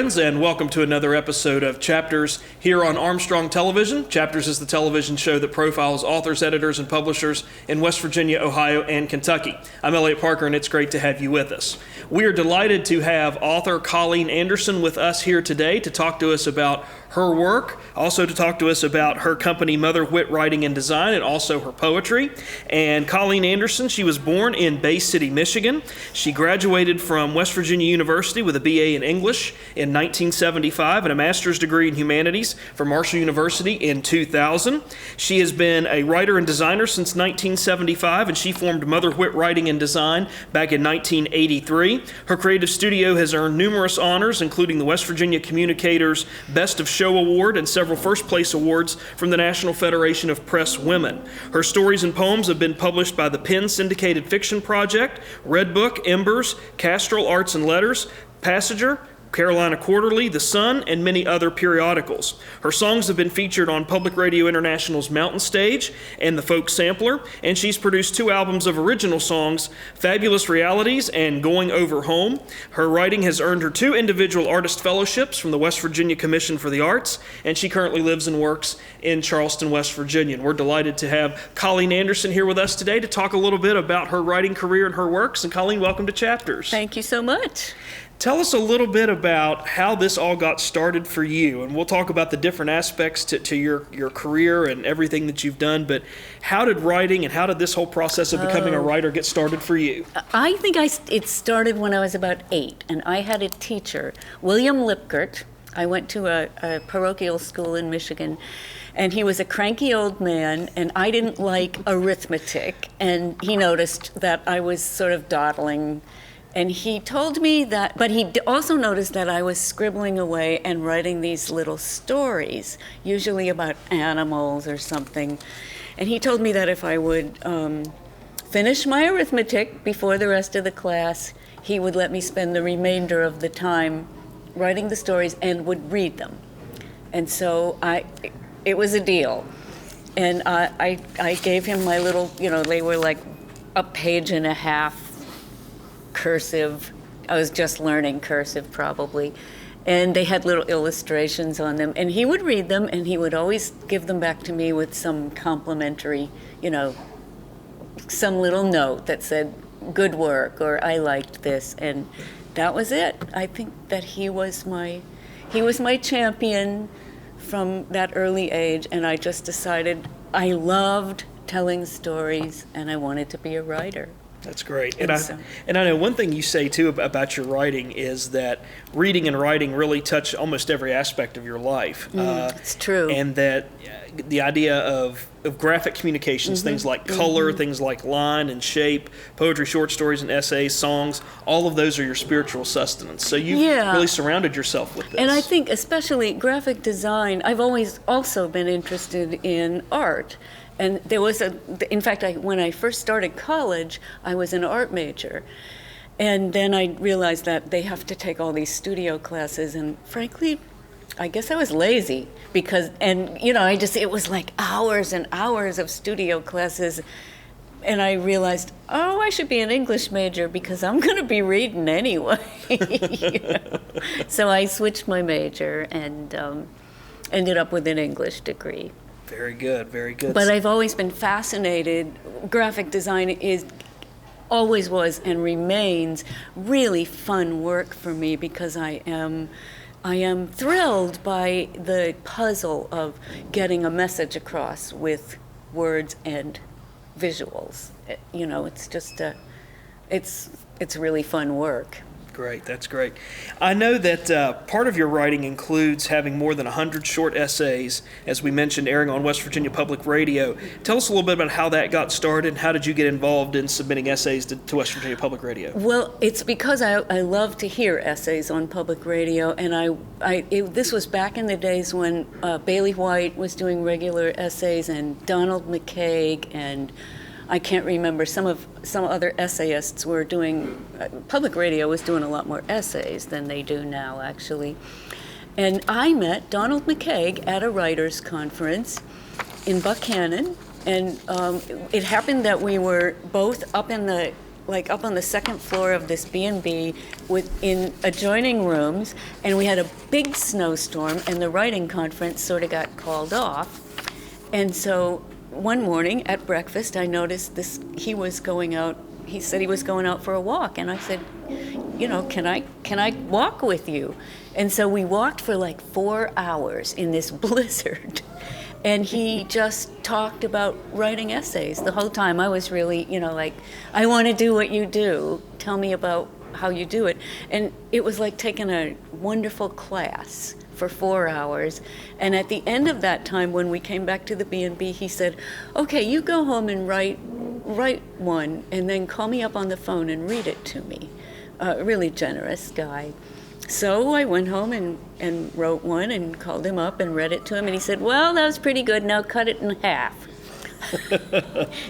friends, and welcome to another episode of Chapters here on Armstrong Television. Chapters is the television show that profiles authors, editors, and publishers in West Virginia, Ohio, and Kentucky. I'm Eliot Parker, and it's great to have you with us. We are delighted to have author Colleen Anderson with us here today to talk to us about her work, also to talk to us about her company Mother Wit Writing and Design, and also her poetry. And Colleen Anderson, she was born in Bay City, Michigan. She graduated from West Virginia University with a BA in English in 1975 and a master's degree in humanities from Marshall University in 2000. She has been a writer and designer since 1975, and she formed Mother Wit Writing and Design back in 1983. Her creative studio has earned numerous honors, including the West Virginia Communicators Best of Show Award and several first-place awards from the National Federation of Press Women. Her stories and poems have been published by the Penn Syndicated Fiction Project, Red Book, Embers, Castrol Arts and Letters, Passenger, Carolina Quarterly, The Sun, and many other periodicals. Her songs have been featured on Public Radio International's Mountain Stage and the Folk Sampler, and she's produced 2 albums of original songs, Fabulous Realities and Going Over Home. Her writing has earned her 2 individual artist fellowships from the West Virginia Commission for the Arts, and she currently lives and works in Charleston, West Virginia. And we're delighted to have Colleen Anderson here with us today to talk a little bit about her writing career and her works. And Colleen, welcome to Chapters. Thank you so much. Tell us a little bit about how this all got started for you, and we'll talk about the different aspects to your career and everything that you've done, but how did writing and how did this whole process of becoming a writer get started for you? I think it started when I was about 8, and I had a teacher, William Lipkert. I went to a parochial school in Michigan, and he was a cranky old man, and I didn't like arithmetic, and he noticed that I was sort of dawdling. And he told me that, but he also noticed that I was scribbling away and writing these little stories, usually about animals or something. And he told me that if I would finish my arithmetic before the rest of the class, he would let me spend the remainder of the time writing the stories and would read them. And so it was a deal. And I gave him my little, they were like a page and a half cursive. I was just learning cursive probably. And they had little illustrations on them. And he would read them, and he would always give them back to me with some complimentary, some little note that said, good work, or I liked this. And that was it. I think that he was my champion from that early age, and I just decided I loved telling stories, and I wanted to be a writer. That's great. And I know one thing you say, too, about your writing is that reading and writing really touch almost every aspect of your life. It's true. And that the idea of graphic communications, things like color, things like line and shape, poetry, short stories, and essays, songs, all of those are your spiritual sustenance. So you've really surrounded yourself with this. And I think especially graphic design, I've always also been interested in art. And there was in fact, when I first started college, I was an art major. And then I realized that they have to take all these studio classes, and frankly, I guess I was lazy it was like hours and hours of studio classes. And I realized, I should be an English major because I'm going to be reading anyway. So I switched my major and ended up with an English degree. Very good, very good. But I've always been fascinated. Graphic design always was and remains really fun work for me because I am thrilled by the puzzle of getting a message across with words and visuals. It's just it's really fun work. Great, that's great. I know that part of your writing includes having more than 100 short essays, as we mentioned, airing on West Virginia Public Radio. Tell us a little bit about how that got started, and how did you get involved in submitting essays to West Virginia Public Radio? Well, it's because I love to hear essays on public radio, and this was back in the days when Bailey White was doing regular essays, and Donald McCaig, and I can't remember, some other essayists were doing, public radio was doing a lot more essays than they do now, actually. And I met Donald McCaig at a writers' conference in Buchanan, and it happened that we were both up in the like up on the second floor of this B&B in adjoining rooms, and we had a big snowstorm, and the writing conference sort of got called off. And so one morning at breakfast, I noticed he was going out. He said he was going out for a walk, and I said, can I walk with you? And so we walked for like 4 hours in this blizzard. And he just talked about writing essays the whole time. I was really, I want to do what you do. Tell me about how you do it. And it was like taking a wonderful class for 4 hours. And at the end of that time, when we came back to the B&B, he said, okay, you go home and write one, and then call me up on the phone and read it to me. A really generous guy. So I went home and wrote one and called him up and read it to him, and he said, well, that was pretty good, now cut it in half.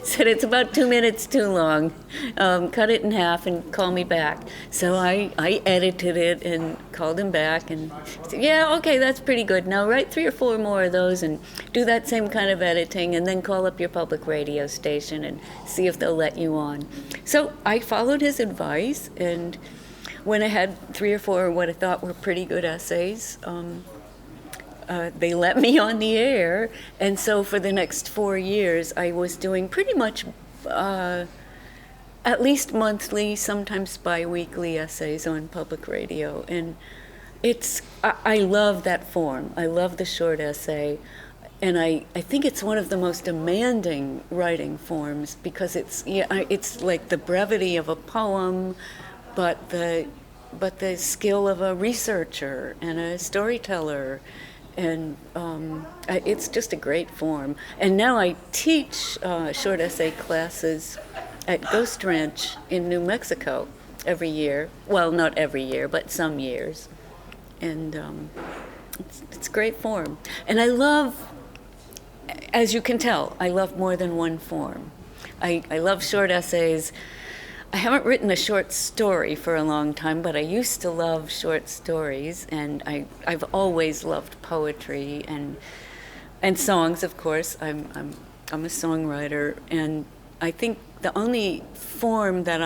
Said it's about 2 minutes too long. Cut it in half and call me back. So I edited it and called him back and said, yeah, okay, that's pretty good. Now write 3 or 4 more of those and do that same kind of editing, and then call up your public radio station and see if they'll let you on. So I followed his advice, and when I had 3 or 4 what I thought were pretty good essays, they let me on the air. And so for the next 4 years, I was doing pretty much at least monthly, sometimes bi-weekly essays on public radio. And I love that form. I love the short essay. And I think it's one of the most demanding writing forms, because it's like the brevity of a poem, but the skill of a researcher and a storyteller, and it's just a great form. And now I teach short essay classes at Ghost Ranch in New Mexico every year. Well, not every year, but some years. And it's great form. And I love, as you can tell, I love more than one form. I love short essays. I haven't written a short story for a long time, but I used to love short stories, and I've always loved poetry and songs, of course. I'm a songwriter, and I think the only form that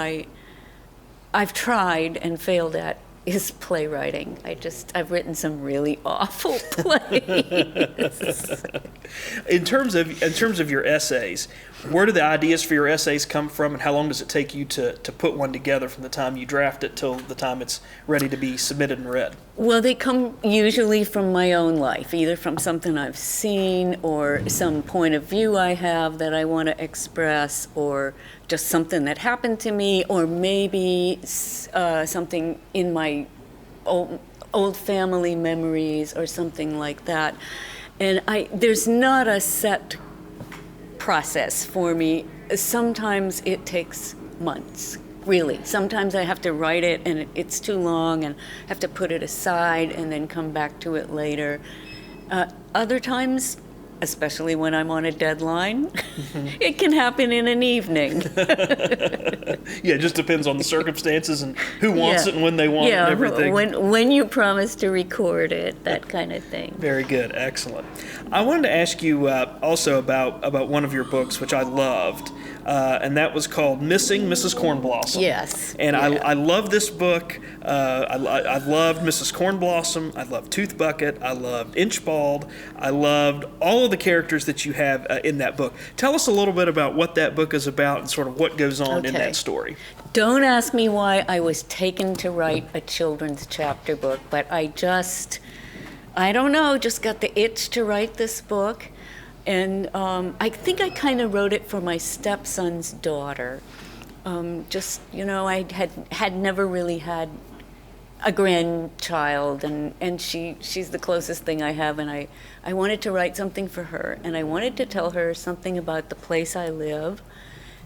I've tried and failed at is playwriting. I've written some really awful plays. In terms of your essays, where do the ideas for your essays come from, and how long does it take you to put one together from the time you draft it till the time it's ready to be submitted and read? Well, they come usually from my own life, either from something I've seen or some point of view I have that I want to express, or just something that happened to me, or maybe something in my old family memories or something like that. And there's not a set process for me. Sometimes it takes months, really. Sometimes I have to write it and it's too long and have to put it aside and then come back to it later. Other times, especially when I'm on a deadline, it can happen in an evening. Yeah, it just depends on the circumstances and who wants it and when they want it and everything. When you promise to record it, that kind of thing. Very good, excellent. I wanted to ask you also about one of your books, which I loved, and that was called Missing Mrs Kornblossom. Yes. And yeah. I love this book. I loved Mrs Kornblossom. I loved Tooth Bucket. I loved Inchbald. I loved all of the characters that you have in that book. Tell us a little bit about what that book is about and sort of what goes on in that story. Don't ask me why I was taken to write a children's chapter book, but I don't know, just got the itch to write this book. And I think I kind of wrote it for my stepson's daughter. I had never really had a grandchild, and she's the closest thing I have, and I wanted to write something for her, and I wanted to tell her something about the place I live.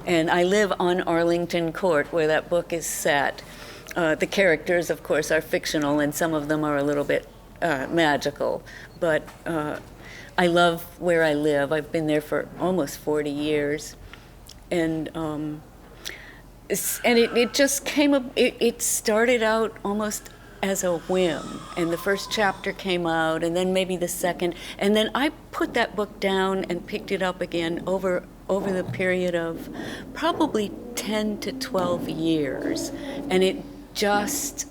And I live on Arlington Court, where that book is set. The characters, of course, are fictional, and some of them are a little bit magical, but I love where I live. I've been there for almost 40 years, and it just came up. It started out almost as a whim, and the first chapter came out, and then maybe the second, and then I put that book down and picked it up again over over the period of probably 10 to 12 years. And it just,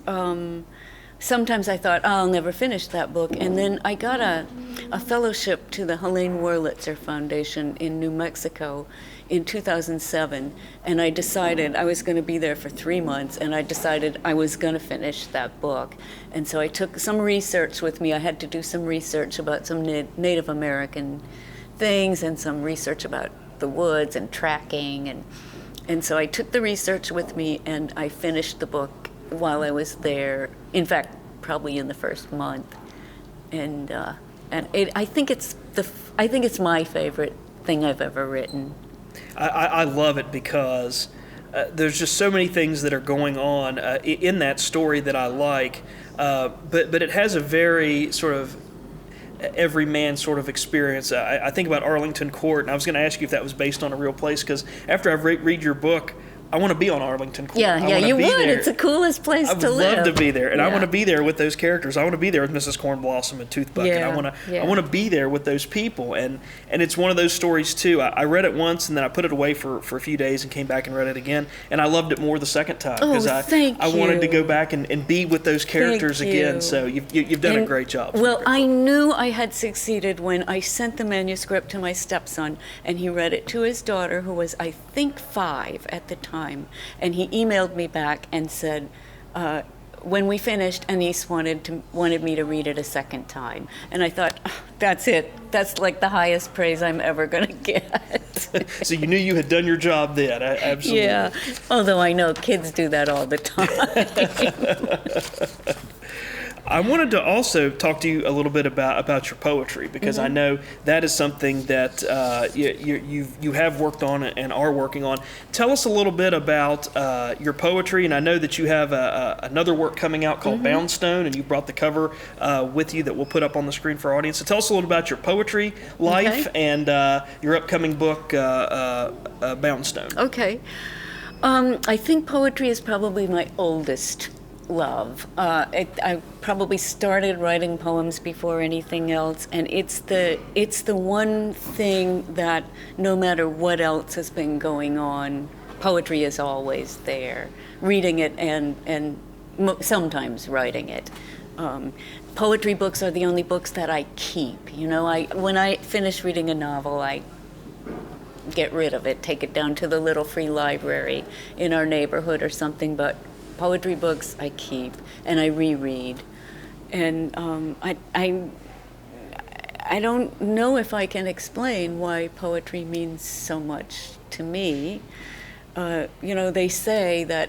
sometimes I thought, I'll never finish that book. And then I got a fellowship to the Helene Wurlitzer Foundation in New Mexico in 2007. And I decided I was going to be there for 3 months, and I decided I was going to finish that book. And so I took some research with me. I had to do some research about some Native American things and some research about the woods and tracking. And so I took the research with me, and I finished the book while I was there. In fact, probably in the first month. And I think it's my favorite thing I've ever written. I love it because there's just so many things that are going on in that story that I like, but it has a very sort of everyman sort of experience. I think about Arlington Court, and I was going to ask you if that was based on a real place, because after I read your book, I want to be on Arlington Court. Yeah, you would. There. It's the coolest place to live. I would love to be there, and I want to be there with those characters. I want to be there with Mrs. Kornbluth and Toothbucket. I want to be there with those people, and it's one of those stories too. I read it once, and then I put it away for a few days, and came back and read it again, and I loved it more the second time because I wanted to go back and be with those characters again. So you've done a great job. Well, I knew I had succeeded when I sent the manuscript to my stepson, and he read it to his daughter, who was, I think, 5 at the time. And he emailed me back and said, when we finished, Anise wanted me to read it a second time. And I thought, that's it. That's like the highest praise I'm ever going to get. So you knew you had done your job then. Absolutely. Yeah, although I know kids do that all the time. I wanted to also talk to you a little bit about your poetry, because I know that is something that you have worked on and are working on. Tell us a little bit about your poetry, and I know that you have another work coming out called Boundstone, and you brought the cover with you that we'll put up on the screen for our audience. So tell us a little about your poetry life and your upcoming book, Boundstone. Okay. I think poetry is probably my oldest love. I probably started writing poems before anything else, and it's the one thing that no matter what else has been going on, poetry is always there. Reading it and sometimes writing it. Poetry books are the only books that I keep. You know, when I finish reading a novel, I get rid of it, take it down to the little free library in our neighborhood or something, but poetry books I keep and I reread, and I don't know if I can explain why poetry means so much to me. You know, they say that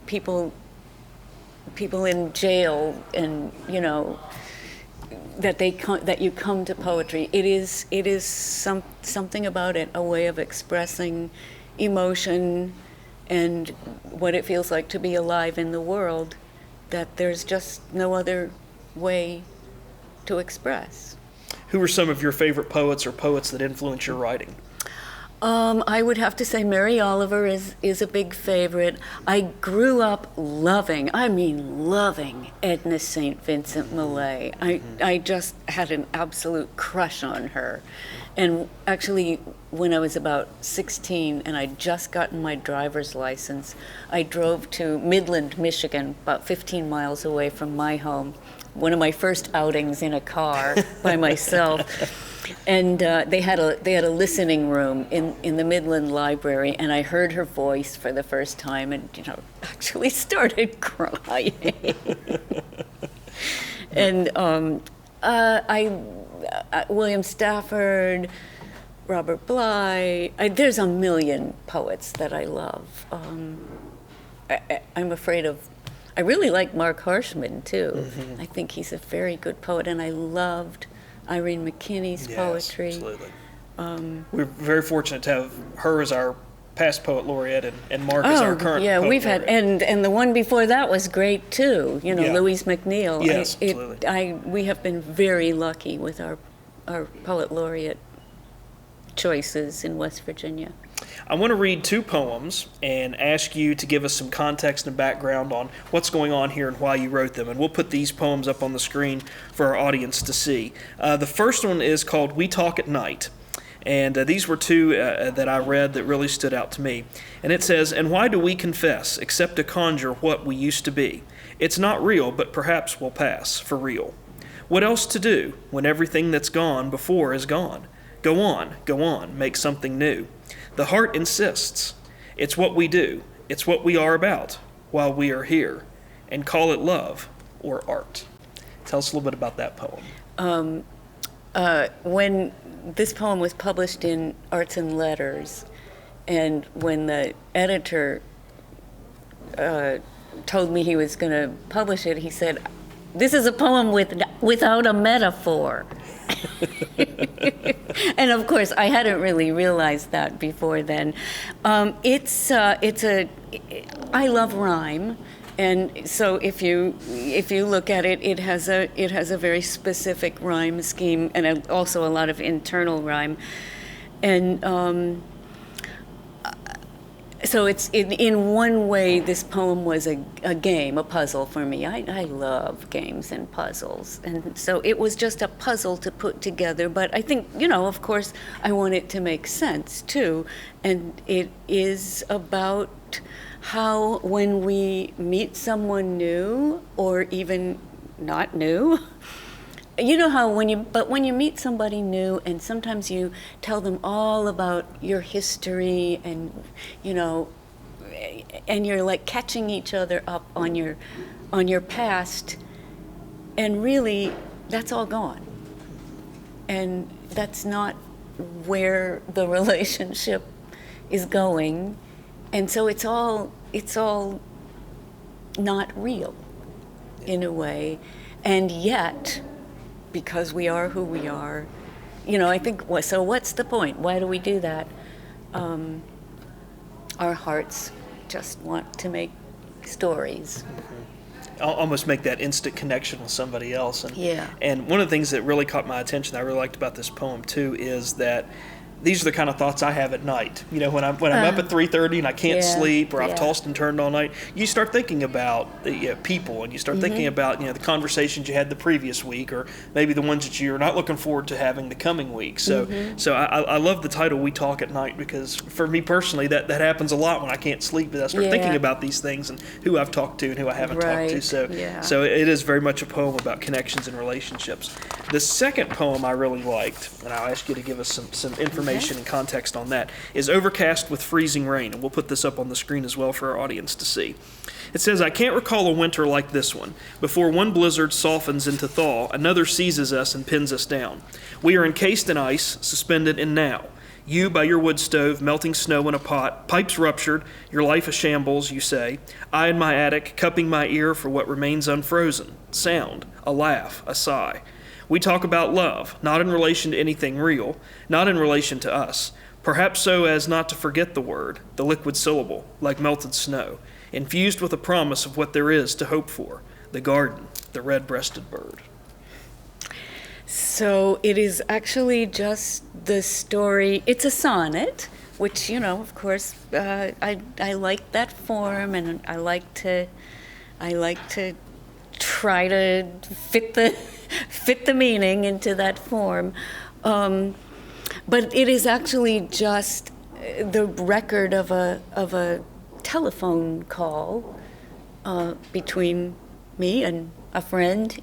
people in jail, and you know, that you come to poetry. It is something about it, a way of expressing emotion and what it feels like to be alive in the world, that there's just no other way to express. Who are some of your favorite poets or poets that influence your writing? I would have to say Mary Oliver is a big favorite. I grew up loving Edna St. Vincent Millay. I just had an absolute crush on her. And actually, when I was about 16 and I'd just gotten my driver's license, I drove to Midland, Michigan, about 15 miles away from my home. One of my first outings in a car by myself. And they had a listening room in the Midland Library, and I heard her voice for the first time, and actually started crying. And William Stafford, Robert Bly. There's a million poets that I love. I'm afraid of. I really like Mark Harshman too. Mm-hmm. I think he's a very good poet, and I loved Irene McKinney's poetry. Absolutely. We're very fortunate to have her as our past poet laureate and Mark as our current poet we've laureate. had, and the one before that was great too. You know, Louise McNeil. Yes, absolutely. We have been very lucky with our poet laureate choices in West Virginia. I want to read 2 poems and ask you to give us some context and background on what's going on here and why you wrote them. And we'll put these poems up on the screen for our audience to see. The first one is called We Talk at Night. And these were two that I read that really stood out to me. And it says, "And why do we confess, except to conjure what we used to be? It's not real, but perhaps will pass for real. What else to do when everything that's gone before is gone? Go on, make something new. The heart insists. It's what we do. It's what we are about while we are here. And call it love or art." Tell us a little bit about that poem. When this poem was published in Arts and Letters, and when the editor told me he was going to publish it, he said, "This is a poem without a metaphor." And of course, I hadn't really realized that before then. I love rhyme, and so if you look at it, it has a very specific rhyme scheme, and also a lot of internal rhyme, and so it's in one way, this poem was a game, a puzzle for me. I love games and puzzles, and so it was just a puzzle to put together. But I think, of course, I want it to make sense too, and it is about how when we meet someone new, or even not new. You know how when you meet somebody new, and sometimes you tell them all about your history, and and you're like catching each other up on your past, and really that's all gone, and that's not where the relationship is going, and so it's all not real in a way, and yet, because we are who we are, I think, so what's the point? Why do we do that? Our hearts just want to make stories. I'll almost make that instant connection with somebody else. Yeah. And one of the things that really caught my attention, I really liked about this poem too, is that these are the kind of thoughts I have at night. When I'm up at 3:30 and I can't sleep, or I've tossed and turned all night, you start thinking about the people, and you start thinking about the conversations you had the previous week, or maybe the ones that you're not looking forward to having the coming week. So I love the title, "We Talk at Night," because for me personally, that happens a lot when I can't sleep. I start thinking about these things and who I've talked to and who I haven't talked to. So it is very much a poem about connections and relationships. The second poem I really liked, and I'll ask you to give us some information and context on that, is "Overcast with Freezing Rain," and we'll put this up on the screen as well for our audience to see. It says, "I can't recall a winter like this one. Before one blizzard softens into thaw, another seizes us and pins us down. We are encased in ice, suspended in now. You by your wood stove, melting snow in a pot, pipes ruptured, your life a shambles, you say. I in my attic, cupping my ear for what remains unfrozen. Sound, a laugh, a sigh. We talk about love, not in relation to anything real, not in relation to us, perhaps so as not to forget the word, the liquid syllable, like melted snow, infused with a promise of what there is to hope for, the garden, the red-breasted bird." So it is actually just the story. It's a sonnet, which, of course, I like that form, and I like to try to fit the meaning into that form. But it is actually just the record of a telephone call between me and a friend,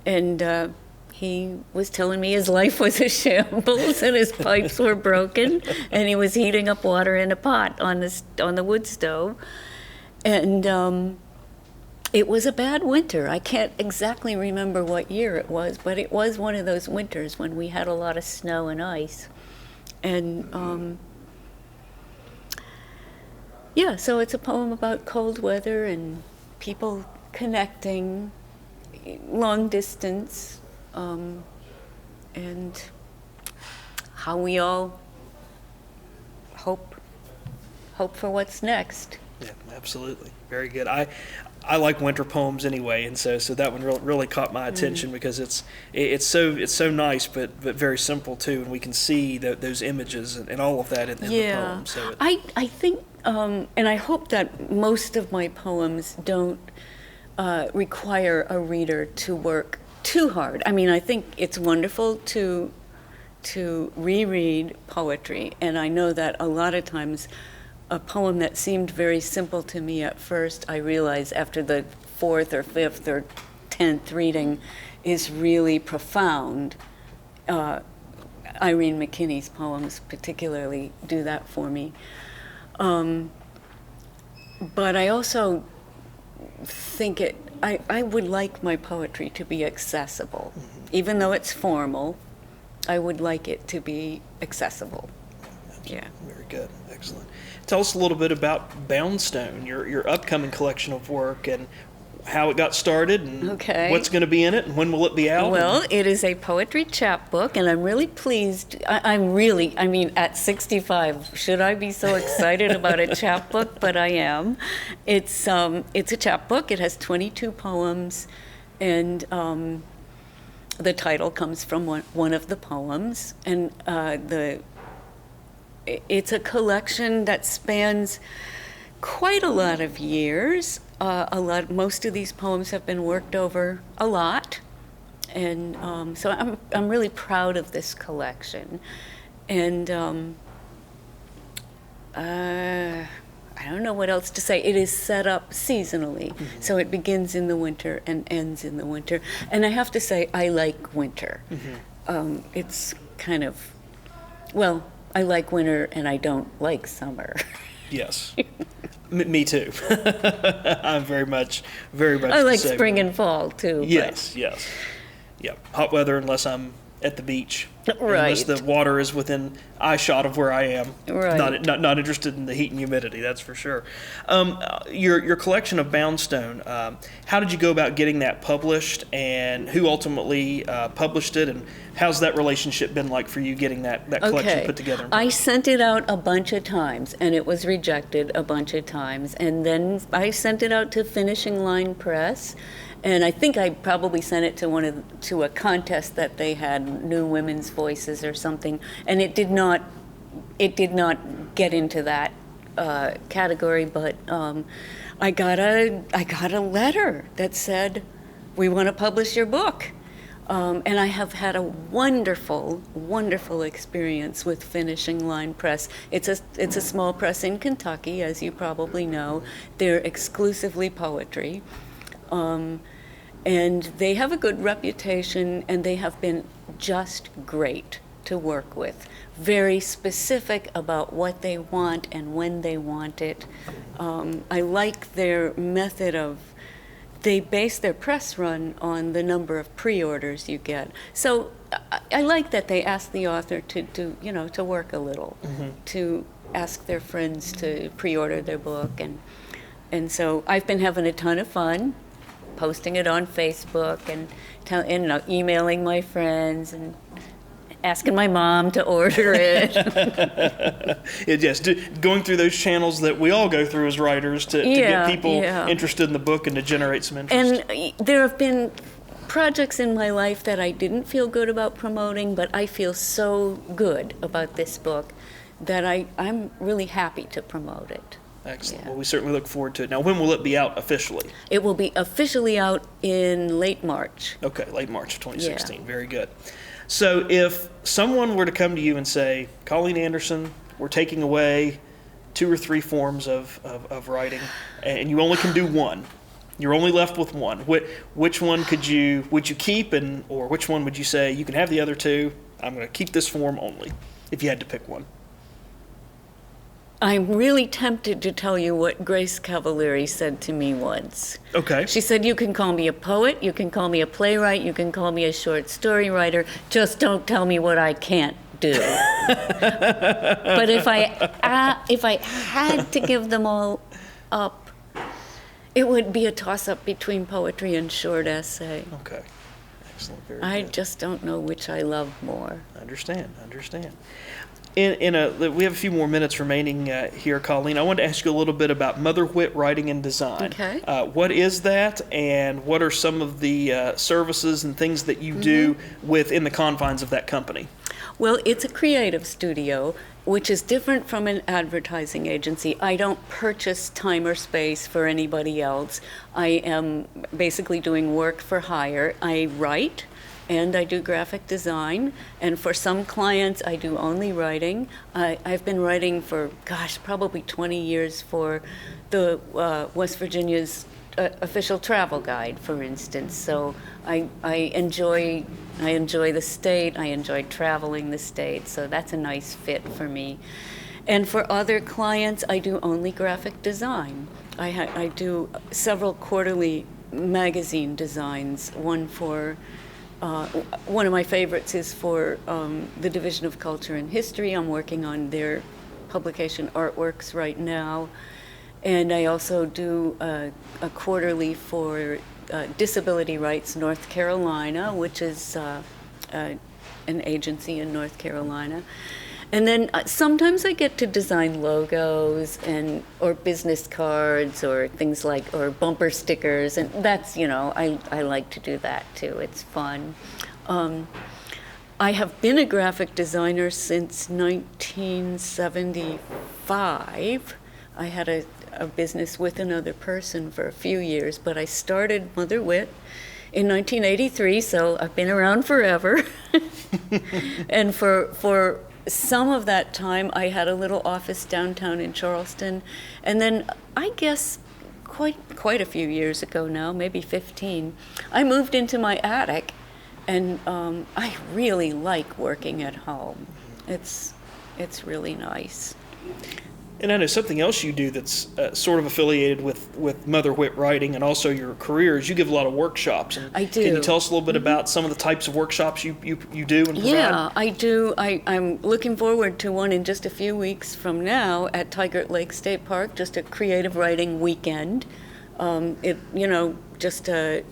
and he was telling me his life was a shambles and his pipes were broken, and he was heating up water in a pot on the wood stove, and it was a bad winter. I can't exactly remember what year it was, but it was one of those winters when we had a lot of snow and ice. And so it's a poem about cold weather and people connecting, long distance, and how we all hope for what's next. Yeah, absolutely. Very good. I like winter poems anyway, and so that one really caught my attention because it's so nice, but very simple too, and we can see those images and all of that in the poem. So I think, and I hope that most of my poems don't require a reader to work too hard. I mean, I think it's wonderful to to reread poetry, and I know that a lot of times a poem that seemed very simple to me at first, I realize after the fourth or fifth or 10th reading is really profound. Irene McKinney's poems particularly do that for me. But I also think I would like my poetry to be accessible. Even though it's formal, I would like it to be accessible. Yeah. Very good. Excellent. Tell us a little bit about Boundstone, your upcoming collection of work, and how it got started, and what's going to be in it, and when will it be out? Well, it is a poetry chapbook, and I'm really pleased. I mean, at 65, should I be so excited about a chapbook? But I am. It's a chapbook. It has 22 poems, and the title comes from one of the poems, and it's a collection that spans quite a lot of years. Most of these poems have been worked over a lot, and so I'm really proud of this collection. And I don't know what else to say. It is set up seasonally, so it begins in the winter and ends in the winter. And I have to say, I like winter. It's kind of, well, I like winter and I don't like summer. Yes. Me too. I'm very much. I like spring and fall too. Yes, yes. Yeah, hot weather unless I'm at the beach. Right. Unless the water is within eye shot of where I am. Right. Not interested in the heat and humidity, that's for sure. Your collection of Boundstone, how did you go about getting that published, and who ultimately published it, and how's that relationship been like for you getting that collection put together? I sent it out a bunch of times, and it was rejected a bunch of times, and then I sent it out to Finishing Line Press. And I think I probably sent it to a contest that they had, New Women's Voices or something, and it did not get into that category. But I got a letter that said, "We want to publish your book," and I have had a wonderful experience with Finishing Line Press. It's a small press in Kentucky, as you probably know. They're exclusively poetry. And they have a good reputation, and they have been just great to work with. Very specific about what they want and when they want it. I like their method of, they base their press run on the number of pre-orders you get. So I like that they ask the author to work a little, to ask their friends to pre-order their book. And so I've been having a ton of fun posting it on Facebook and emailing my friends and asking my mom to order it. Yes, going through those channels that we all go through as writers to get people interested in the book and to generate some interest. And there have been projects in my life that I didn't feel good about promoting, but I feel so good about this book that I'm really happy to promote it. Excellent. Yeah. Well, we certainly look forward to it. Now, when will it be out officially? It will be officially out in late March. Okay, late March of 2016. Yeah. Very good. So if someone were to come to you and say, Colleen Anderson, we're taking away 2 or 3 forms of writing, and you only can do one, you're only left with one, which one would you keep, or which one would you say, you can have the other 2, I'm going to keep this form only, if you had to pick one? I'm really tempted to tell you what Grace Cavalieri said to me once. Okay. She said, you can call me a poet, you can call me a playwright, you can call me a short story writer, just don't tell me what I can't do. But if I had to give them all up, it would be a toss-up between poetry and short essay. Okay. Excellent. Very I good. just don't know which I love more. I understand. We have a few more minutes remaining here, Colleen. I wanted to ask you a little bit about Mother Whit Writing and Design. Okay. What is that, and what are some of the services and things that you do within the confines of that company? Well, it's a creative studio, which is different from an advertising agency. I don't purchase time or space for anybody else. I am basically doing work for hire. I write, and I do graphic design. And for some clients, I do only writing. I've been writing for, probably 20 years for the West Virginia's official travel guide, for instance. So I enjoy the state. I enjoy traveling the state. So that's a nice fit for me. And for other clients, I do only graphic design. I do several quarterly magazine designs. One of my favorites is for the Division of Culture and History. I'm working on their publication artworks right now. And I also do a quarterly for Disability Rights North Carolina, which is an agency in North Carolina. And then sometimes I get to design logos or business cards or things or bumper stickers, and that's, I like to do that too. It's fun. I have been a graphic designer since 1975. I had a business with another person for a few years, but I started Mother Wit in 1983, so I've been around forever. And for some of that time, I had a little office downtown in Charleston, and then I guess quite a few years ago now, maybe 15, I moved into my attic, and I really like working at home. It's really nice. And I know something else you do that's sort of affiliated with Mother Wit writing and also your career is you give a lot of workshops. And I do. Can you tell us a little bit about some of the types of workshops you do and provide? Yeah, I do. I'm looking forward to one in just a few weeks from now at Tigert Lake State Park, just a creative writing weekend. Just a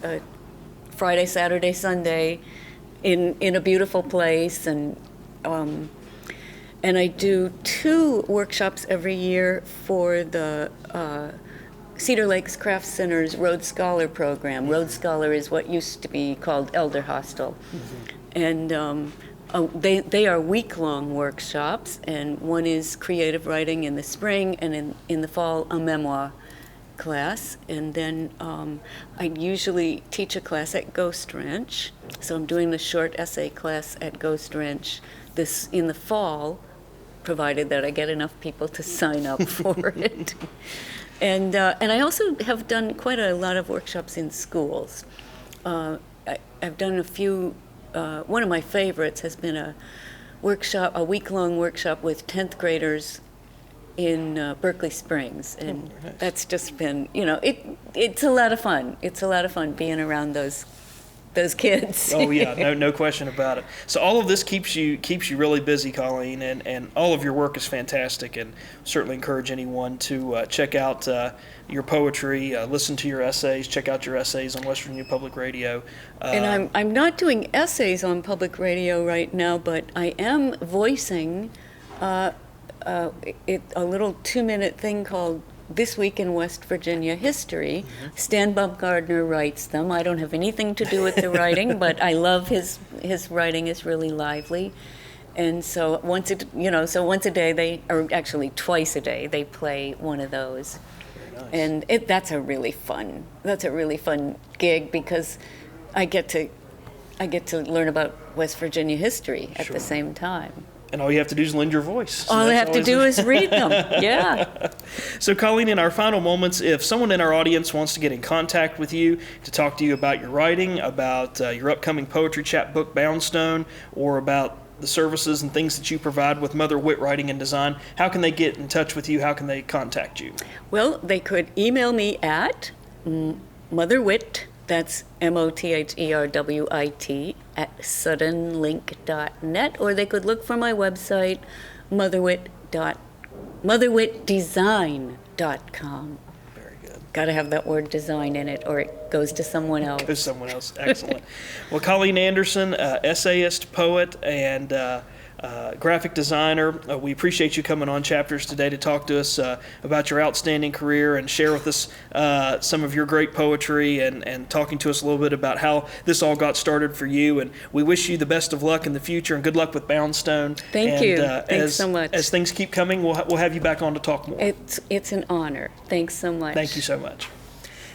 Friday, Saturday, Sunday in a beautiful place, and I do 2 workshops every year for the Cedar Lakes Craft Center's Rhodes Scholar program. Rhodes Scholar is what used to be called Elder Hostel. Mm-hmm. And they are week-long workshops, and one is creative writing in the spring, and in the fall, a memoir class. And then I usually teach a class at Ghost Ranch. So I'm doing the short essay class at Ghost Ranch in the fall, provided that I get enough people to sign up for it. And I also have done quite a lot of workshops in schools. I've done a few. One of my favorites has been a week-long workshop with 10th graders in Berkeley Springs, and nice. That's just been, it's a lot of fun. It's a lot of fun being around those kids. Oh yeah, no question about it. So all of this keeps you really busy, Colleen, and all of your work is fantastic, and certainly encourage anyone to check out your poetry, listen to your essays, check out your essays on West Virginia Public Radio. And I'm not doing essays on public radio right now, but I am voicing a little 2-minute thing called This Week in West Virginia History. Mm-hmm. Stan Baumgardner writes them. I don't have anything to do with the writing, but I love his writing is really lively. And so once a day, or actually twice a day, they play one of those. Very nice. And that's a really fun gig, because I get to learn about West Virginia history at Sure. the same time. And all you have to do is lend your voice. So all I have to do is read them. Yeah. So, Colleen, in our final moments, if someone in our audience wants to get in contact with you to talk to you about your writing, about your upcoming poetry chapbook, Boundstone, or about the services and things that you provide with Mother Wit Writing and Design, how can they get in touch with you? How can they contact you? Well, they could email me at motherwit, that's MOTHERWIT, at suddenlink.net, or they could look for my website, motherwitdesign.com. Very good. Got to have that word design in it, or it goes to someone else. Goes to someone else. Excellent. Well, Colleen Anderson, essayist, poet, and graphic designer, we appreciate you coming on Chapters today to talk to us about your outstanding career and share with us some of your great poetry and talking to us a little bit about how this all got started for you. And we wish you the best of luck in the future and good luck with Boundstone. Thank you. Thanks so much. As things keep coming, we'll have you back on to talk more. It's an honor. Thanks so much. Thank you so much.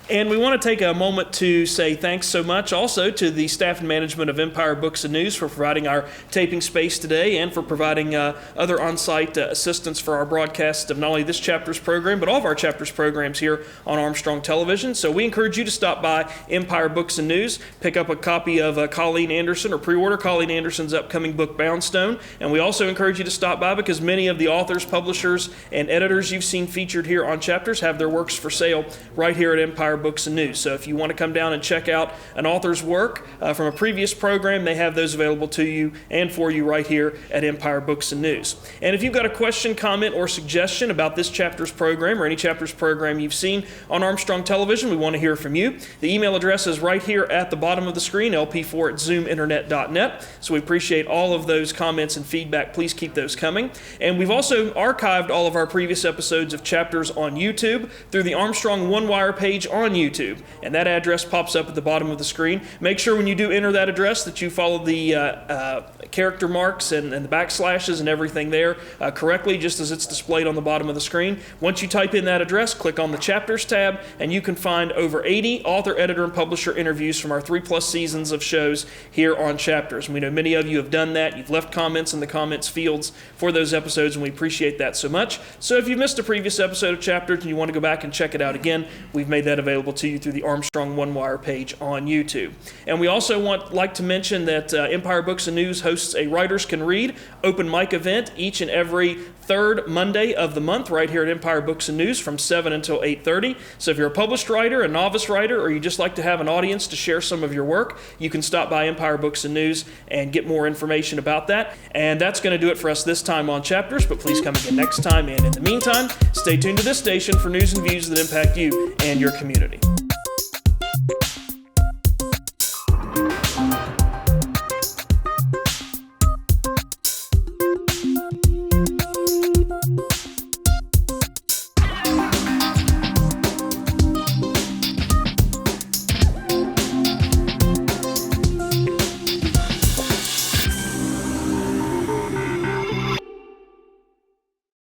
And we want to take a moment to say thanks so much also to the staff and management of Empire Books and News for providing our taping space today and for providing other on-site assistance for our broadcast of not only this chapter's program, but all of our chapter's programs here on Armstrong Television. So we encourage you to stop by Empire Books and News, pick up a copy of Colleen Anderson or pre-order Colleen Anderson's upcoming book, Boundstone. And we also encourage you to stop by because many of the authors, publishers, and editors you've seen featured here on Chapters have their works for sale right here at Empire Books and News. So if you want to come down and check out an author's work from a previous program, they have those available to you and for you right here at Empire Books and News. And if you've got a question, comment, or suggestion about this chapter's program or any chapter's program you've seen on Armstrong Television, we want to hear from you. The email address is right here at the bottom of the screen, lp4@zoominternet.net. So we appreciate all of those comments and feedback. Please keep those coming. And we've also archived all of our previous episodes of Chapters on YouTube through the Armstrong One Wire page on YouTube. And that address pops up at the bottom of the screen. Make sure when you do enter that address that you follow the character marks and the backslashes and everything there correctly, just as it's displayed on the bottom of the screen. Once you type in that address, click on the Chapters tab, and you can find over 80 author, editor, and publisher interviews from our 3+ seasons of shows here on Chapters. And we know many of you have done that. You've left comments in the comments fields for those episodes, and we appreciate that so much. So if you missed a previous episode of Chapters and you want to go back and check it out again, we've made that available to you through the Armstrong One Wire page on YouTube. And we also like to mention that Empire Books and News hosts a Writers Can Read open mic event each and every third Monday of the month right here at Empire Books and News from 7 until 8:30. So if you're a published writer, a novice writer, or you just like to have an audience to share some of your work, you can stop by Empire Books and News and get more information about that. And that's going to do it for us this time on Chapters, but please come again next time. And in the meantime, stay tuned to this station for news and views that impact you and your community.